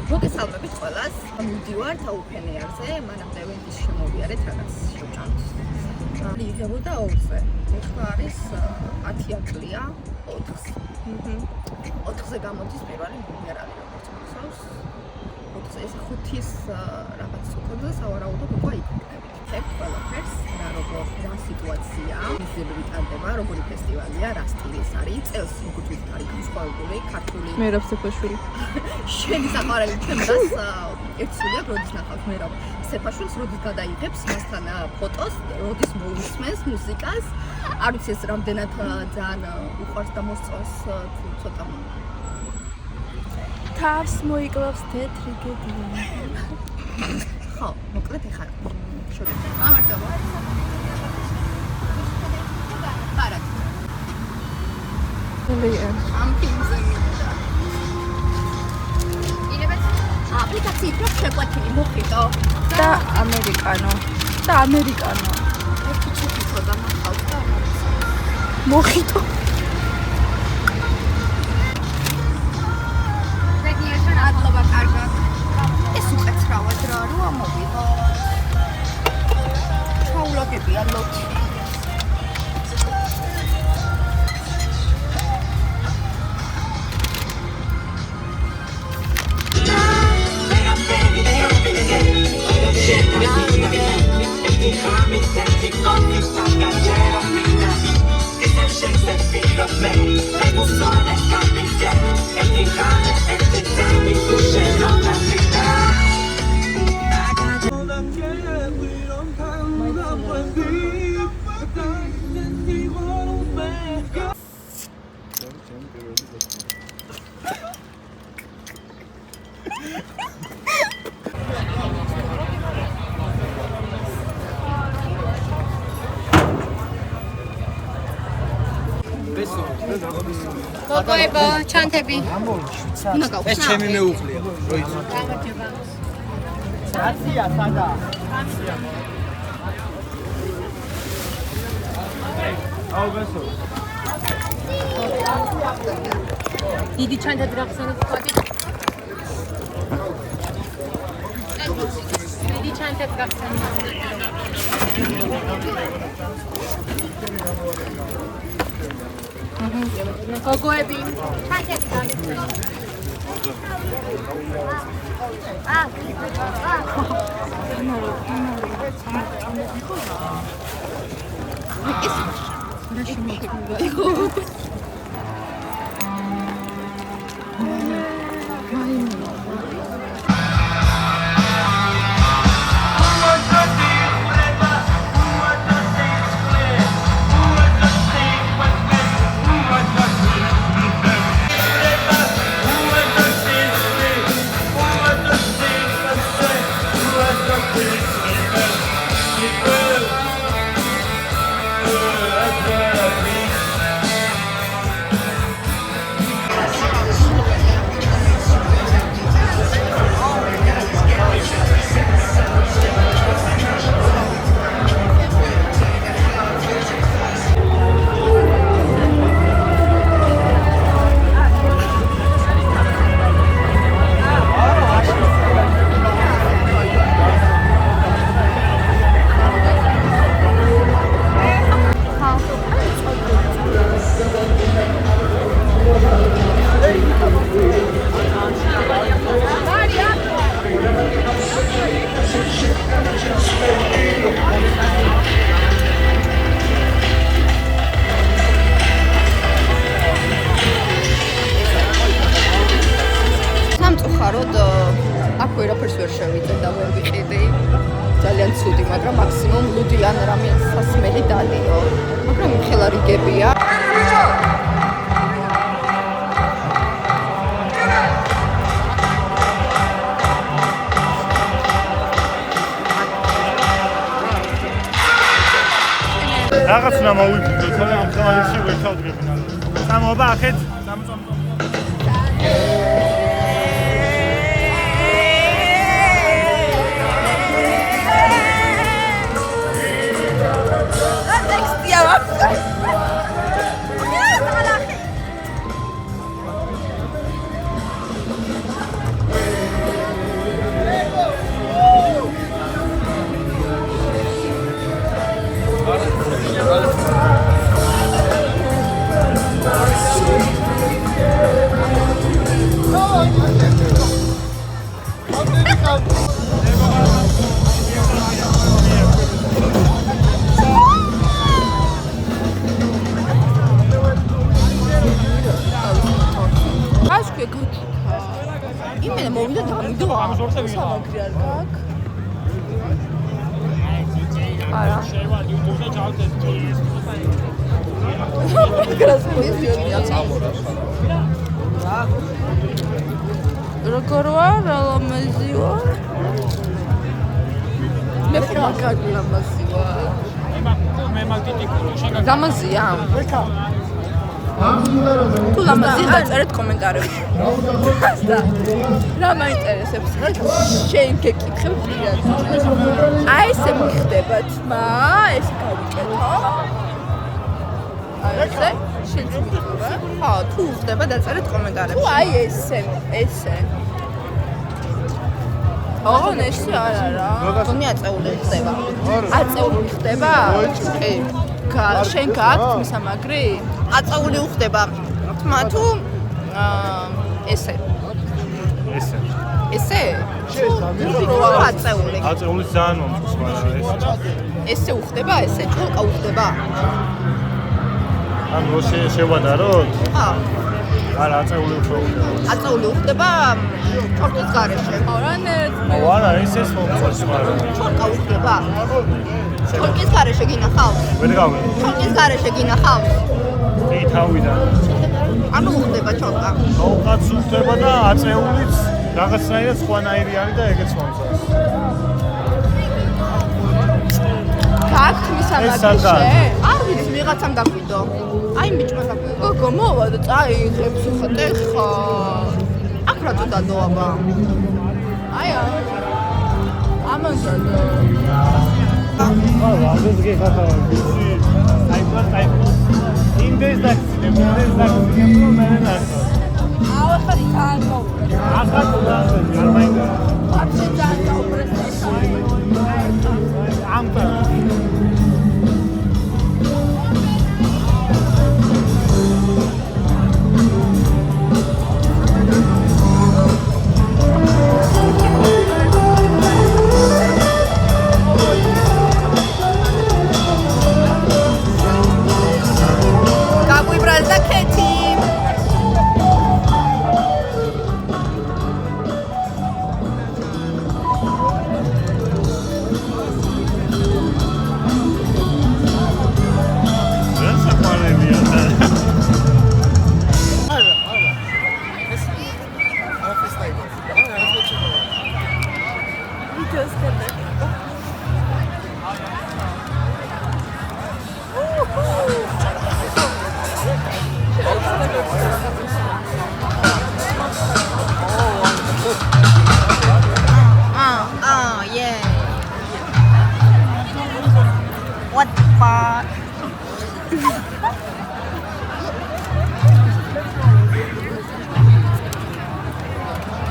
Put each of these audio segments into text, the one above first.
მოგესალმებით ყველას. მივდივართ აუფენერზე, მანამდე ვენდის შემოვიარეთ რაღაც შევჭამთ. იღებოდა 2-ზე. ეხლა არის 10 ათლია 4-ს. 4-ზე გამოდის პირველი მინერალი, როგორც მახსოვს. 4-ზე ეს 5-ის რაღაც სოკონზე სავარაუდოდ უკვე იქნებით. ხებ ყველაფერს, რა სიტუაცია, მიზნები ტარდება, როგორი ფესტივალია, რა სტილის არის, წელს მოგწვით არის განსხვავებული, ქართული. მერაბ სეფაშვილი. შენი საყვარელი თემას ერთსულია, როდის ნახავთ მერაბ სეფაშვილს, როდის გადაიღებს მასთან ფოტოს, როდის მოусმენს მუსიკას. არ ვიცი ეს რამდენად ძალიან უყვარს და მოსწონს თუ ცოტა თავს მოიკლავს თეთრი გედია. ხო, მოკლედ ეხლა გამარჯობა. პარად. ამ ფილმზე მინდა. იღებთ აპლიკაციით რო შეკვეთილი მოხიტო და ამერიკანო. ერთი ჩიქითო და მახავს და მოხიტო. ზეგიერთან ადლობა კარგად. ეს უკაცრავად რა მოვიღო. ჩაულაგებია ლოქი. გოგოებო, ჩანთები. ეს ჩემი მეუღლეა. როიცა. გამარჯობა. აცია სადა. აუ გასო. დიდი ჩანთები გახსენეთ თქვი. დიდი ჩანთები გახსენეთ. გოგოები, ჩანთები გაგიხსენეთ. აქ ვერაფერს ვერ შევიდე და ვერ ვიყიდი. ძალიან ცუდი, მაგრამ მაქსიმუმ ლუდი ან რამე სასმელი დადიო. მაგრამ ხელა რიგებია. რაღაც უნდა მოვიფიქროთ, ხოლმე ამ ხალხში ვერ ჩავდგებინა. სამობა ახეთ, სამწამწო. თქვი გაჩუქა. იმენა მოვიდა დამიდო. სამაგრი არ გაქვს. არა. როგორ ვარ, ლამაზი ვარ? მე მაგარი ლამაზი ვარ. მე მაგიტიკული შეგა ლამაზია? თუ ლამაზია, დაწერეთ კომენტარებში. რა მაინტერესებს? შენ გეკითხებ პირად. აი ესე მიხდება თმა, ეს გავიკეთო. აი ესე შენ მიხდება? ხო, თუ ხდება დაწერეთ კომენტარებში. თუ აი ესე. ოღონ ესე არა რა. თუნი აწეული ხდება. აწეული ხდება? კი. შენ გააქვს მისამაგრი? აწეული უხდება. თმა თუ ესე. ესე? აწეული. აწეული ძალიან მომწონს, მაგრამ ესე უხდება, ესე ჭოლკა უხდება. ან რო შევადაროთ? ხო. არა, აწეული უხდება. აწეული უხდება ჭოლკის გარეშე. ხო, რანერთ. არა, ეს მომწონს, მაგრამ ჭოლკა უხდება. ჭოლკის გარეშე გინახავს? ვერ გავიგე. ჭოლკის გარეშე გინახავს? კი, თავიდან. ანუ უხდება ჭოლკა. ჭოლკაც უხდება და აწეულიც რაღაცნაირად სხვანაირი არის და ეგეც მომწონს. გაქვთ მისამაგრი შე? არ ვიცი, ვიღაცამ დაგვიდო. აი ბიჭმა დაგვიდო. გოგო მოვა და წაიღებს ხატე ხა. აქ რატო დადოაბა? აი ამან დადო. აა, ეს გეხათა. აი, ინდეს და მე ნახო. ახლა თან მოვიდა. ახლა გარმაინდა. ვაფშე ძალიან დაუბრესდა. ამპა. გაგვიბრალდა ქეთი. Yeah. What the fuck?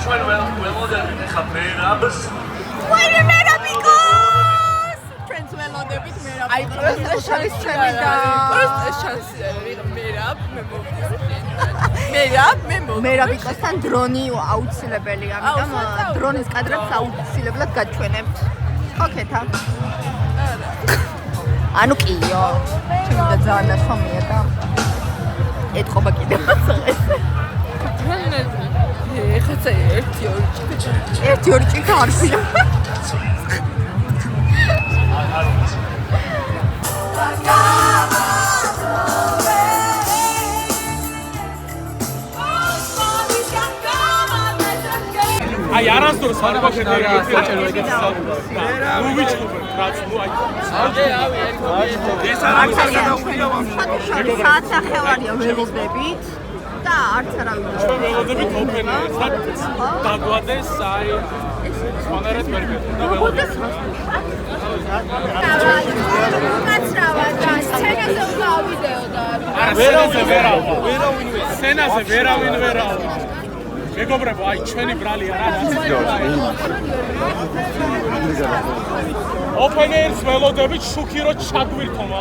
ჩვენ ველოდებით ხა მერაბს. Why the merabikos? Friends ველოდებით merabikos. აი პროსტა შანსი ჩემი და პროსტა შანსი არის merab მე მოვიდა. merabikosთან დრონი აუცილებელია, ამიტომ დრონის კადრებს აუცილებლად გაჩვენებთ. ოკეთა. ანუ კიო. ჩემი და ძალიან ნაშრომია და ეთყობა კიდევ ეს. ეხაცა ერთი ორი ჭიქა არფია. აი არასდროს არ ვახედავ ეგეთ მოვიჭრობ რაც ნუ აი ეს არის საათახევარია ველოდებით და არც არავინ ჩვენ ველოდებით ოფენერს და დაგვადეს აი სხვანაირად ვერ გეტყვი და ველოდებით სცენაზე უნდა ავიდეო და არა სცენაზე ვერავინ მეგობრებო, აი ჩვენი ბრალია რა ოფენერს ველოდებით შუქი რო ჩაგვირთომა.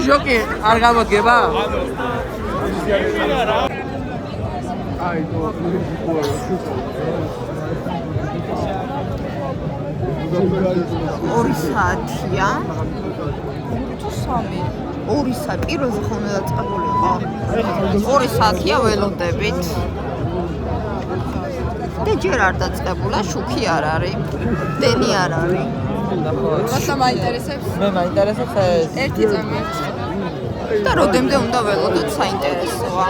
შოკი არ გამოგება? აი ორი საათია. თუ 3. 2 საათი პირველზე ხომ უნდა დაწყებულიყო. 2 საათია ველოდებით. და ჯერ არ დაწყებულა, შუქი არ არის, დენი არ არის. როცა მაინტერესებს? მე მაინტერესებს ეს. ერთი წამი. და როდემდე უნდა ველოდოთ საინტერესოა.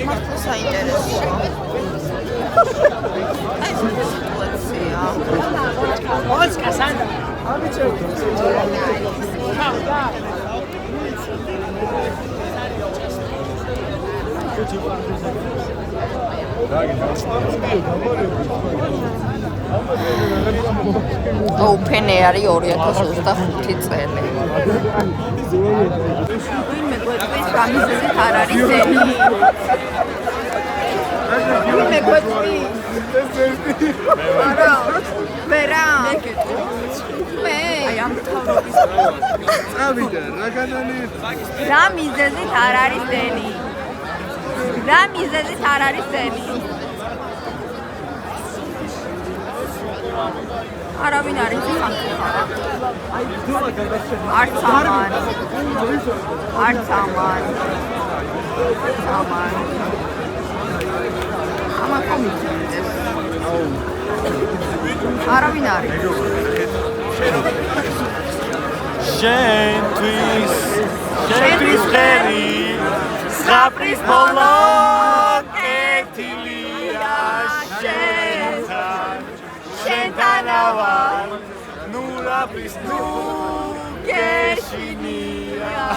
მართლა საინტერესოა. აი ეს სიტუაცია. Open Air-ი 2025 წელი. ვინმე გვეწვის გამიზეზით არ არის ზენი. ვინმე გვეწვის? არა. ვერა. მე. აი ამ თავრობის. წავიდა, რა განალი? რა მიზეზით არ არის ზენი? რა მიზეზით არ არის ზენი? არავინ არ იცის სამწუხაროდ. არც ამან. ამან კომიტეტს. არავინ არ იცის. შენთვის ხერი ზღაპრის ბოლო კეთილია შენთან ვარ ნუ რაფის ნუ გეშინია